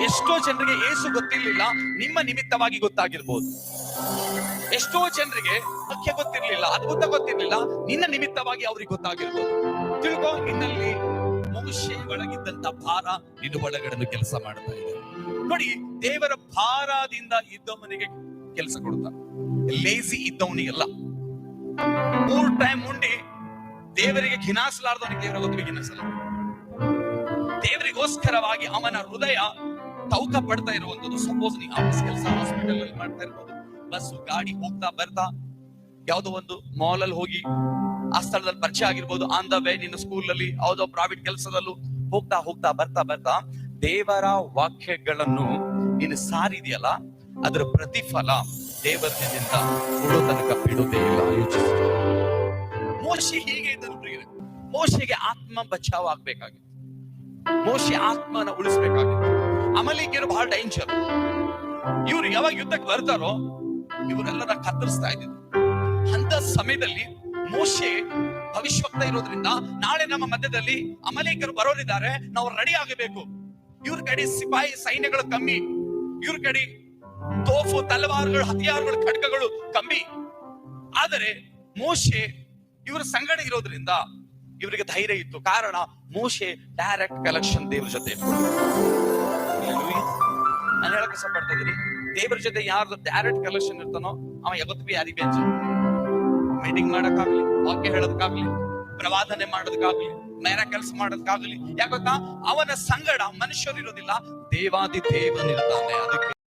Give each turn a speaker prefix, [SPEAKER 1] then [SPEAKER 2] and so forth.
[SPEAKER 1] ಎಷ್ಟೋ ಜನರಿಗೆ ಯೇಸು ಗೊತ್ತಿರ್ಲಿಲ್ಲ, ನಿಮ್ಮ ನಿಮಿತ್ತವಾಗಿ ಗೊತ್ತಾಗಿರ್ಬೋದು. ಎಷ್ಟೋ ಜನರಿಗೆ ಮುಖ್ಯ ಗೊತ್ತಿರ್ಲಿಲ್ಲ, ಅದ್ಭುತ ಗೊತ್ತಿರ್ಲಿಲ್ಲ, ನಿನ್ನ ನಿಮಿತ್ತವಾಗಿ ಅವ್ರಿಗೆ ಗೊತ್ತಾಗಿರ್ಬೋದು. ತಿಳ್ಕೊ, ನಿನ್ನಲ್ಲಿ ಮೋಶೆ ಒಳಗಿದ್ದಂತ ಭಾರ ನಿನ್ನ ಒಳಗಡೆ ಕೆಲಸ ಮಾಡ್ತಾ ಇದೆ. ನೋಡಿ, ದೇವರ ಭಾರದಿಂದ ಇದ್ದವನಿಗೆ ಕೆಲಸ ಕೊಡ್ತಾನೆ, ಲೇಜಿ ಇದ್ದವನಿಗೆಲ್ಲ. 3 ಟೈಮ್ ಉಂಡಿ ದೇವರಿಗೆ ಘಿನಾಸಲಾರ್ದವನಿಗೆ ದೇವರ ಗೊತ್ತಿಗೆ ಘಿನಸಲ್ಲ. ದೇವರಿಗೋಸ್ಕರವಾಗಿ ಅವನ ಹೃದಯ ತೌಕ ಪಡ್ತಾ ಇರುವಂತದ್ದು. ಸಪೋಸ್ ನೀವು ಆಫೀಸ್ ಕೆಲಸ, ಹಾಸ್ಪಿಟಲ್ ಅಲ್ಲಿ ಮಾಡ್ತಾ ಇರ್ಬೋದು, ಬಸ್ ಗಾಡಿ ಹೋಗ್ತಾ ಬರ್ತಾ ಯಾವ್ದೋ ಒಂದು ಮಾಲ್ ಅಲ್ಲಿ ಹೋಗಿ ಆ ಸ್ಥಳದಲ್ಲಿ ಪರಿಚಯ ಆಗಿರ್ಬೋದು, ಆನ್ ದ ವೇ ನಿನ್ನ ಸ್ಕೂಲ್ ಅಲ್ಲಿ ಯಾವ್ದೋ ಪ್ರೈವೇಟ್ ಕೆಲಸದಲ್ಲೂ ಹೋಗ್ತಾ ಹೋಗ್ತಾ ಬರ್ತಾ ಬರ್ತಾ ದೇವರ ವಾಕ್ಯಗಳನ್ನು ನೀನು ಸಾರಿದೆಯಲ್ಲ, ಅದರ ಪ್ರತಿಫಲ ದೇವರದಿಂದ ಕೊಡೋ ತನಕ ಬಿಡೋದೇ ಇಲ್ಲ. ಮೋಶೆ ಹೀಗೆ ಇದ್ದರು. ಮೋಶೆಗೆ ಆತ್ಮ ಬಚಾವ್ ಆಗ್ಬೇಕಾಗಿತ್ತು, ಮೋಶೆ ಆತ್ಮನ ಉಳಿಸ್ಬೇಕಾಗಿತ್ತು. ಅಮಲೇಕ್ಯರು ಬಹಳ ಡೇಂಜರ್. ಇವ್ರು ಯಾವಾಗ ಯುದ್ಧಕ್ಕೆ ಬರ್ತಾರೋ ಇವರೆಲ್ಲರ ಕತ್ತರಿಸ್ತಾ ಇದ್ರು. ಅಂತ ಸಮಯದಲ್ಲಿ ಮೋಶೆ ಭವಿಷ್ಯವಕ್ತ ಇರೋದ್ರಿಂದ, ನಾಳೆ ನಮ್ಮ ಮಧ್ಯದಲ್ಲಿ ಅಮಲೇಕ್ಯರು ಬರೋರಿದ್ದಾರೆ, ನಾವು ರೆಡಿ ಆಗಬೇಕು. ಇವ್ರ ಕಡೆ ಸಿಪಾಯಿ ಸೈನ್ಯಗಳು ಕಮ್ಮಿ, ಇವ್ರ ಕಡೆ ತೋಫು, ತಲವಾರುಗಳು, ಹತಿಯಾರುಗಳು, ಖಡ್ಗಗಳು ಕಮ್ಮಿ. ಆದರೆ ಮೋಶೆ ಇವರ ಸಂಗಡ ಇರೋದ್ರಿಂದ ಇವರಿಗೆ ಧೈರ್ಯ ಇತ್ತು. ಕಾರಣ ಮೋಶೆ ಡೈರೆಕ್ಟ್ ಕಲೆಕ್ಷನ್ ದೇವ್ರ ಜೊತೆ. ನಾನು ಹೇಳಕ್ ಇಷ್ಟಪಡ್ತಾ ಇದ್ದೀನಿ, ದೇವ್ರ ಜೊತೆ ಯಾರ್ದು ಡೈರೆಕ್ಟ್ ಕಲೆಕ್ಷನ್ ಇರ್ತಾನೋ ಅವ ಯಾವತ್ತು ಬಿ ಯಾರಿಗೆ ಬೇಜ ಮೀಟಿಂಗ್ ಮಾಡಕ್ಕಾಗ್ಲಿ, ವಾಕ್ಯ ಹೇಳೋದಕ್ಕಾಗ್ಲಿ, ಪ್ರವಾದನೆ ಮಾಡೋದಕ್ಕಾಗ್ಲಿ, ಮೇರ ಕೆಲಸ ಮಾಡೋದಕ್ಕಾಗ್ಲಿ, ಯಾಕೊತ್ತಾ ಅವನ ಸಂಗಡ ಮನುಷ್ಯರು ಇರೋದಿಲ್ಲ, ದೇವಾದಿ ದೇವನಿರ್ತಾನೆ. ಅದಕ್ಕೆ